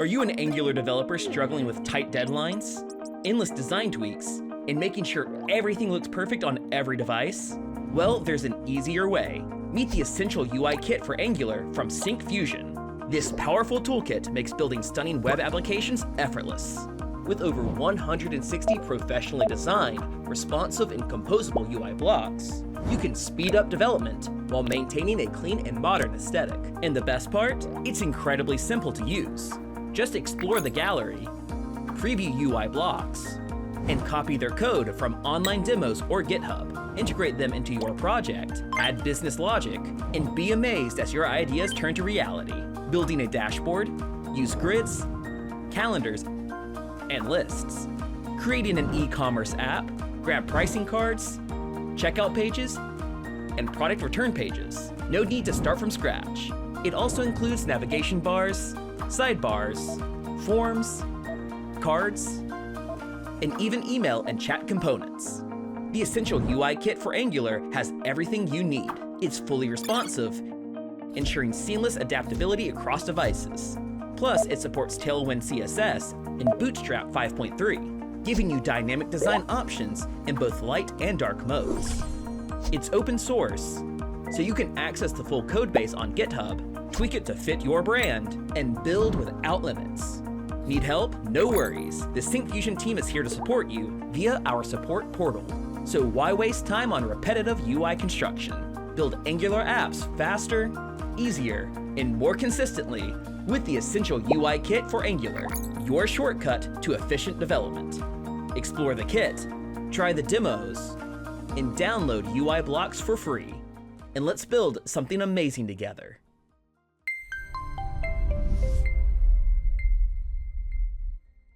Are you an Angular developer struggling with tight deadlines, endless design tweaks, and making sure everything looks perfect on every device? Well, there's an easier way. Meet the Essential UI Kit for Angular from Syncfusion. This powerful toolkit makes building stunning web applications effortless. With over 160 professionally designed, responsive, and composable UI blocks, you can speed up development while maintaining a clean and modern aesthetic. And the best part? It's incredibly simple to use. Just explore the gallery, preview UI blocks, and copy their code from online demos or GitHub. Integrate them into your project, add business logic, and be amazed as your ideas turn to reality. Building a dashboard, use grids, calendars, and lists. Creating an e-commerce app, grab pricing cards, checkout pages, and product return pages. No need to start from scratch. It also includes navigation bars, sidebars, forms, cards, and even email and chat components. The Essential UI Kit for Angular has everything you need. It's fully responsive, ensuring seamless adaptability across devices. Plus, it supports Tailwind CSS and Bootstrap 5.3, giving you dynamic design options in both light and dark modes. It's open source, so you can access the full codebase on GitHub, tweak it to fit your brand, and build without limits. Need help? No worries. The Syncfusion team is here to support you via our support portal. So why waste time on repetitive UI construction? Build Angular apps faster, easier, and more consistently with the Essential UI Kit for Angular, your shortcut to efficient development. Explore the kit, try the demos, and download UI blocks for free. And let's build something amazing together.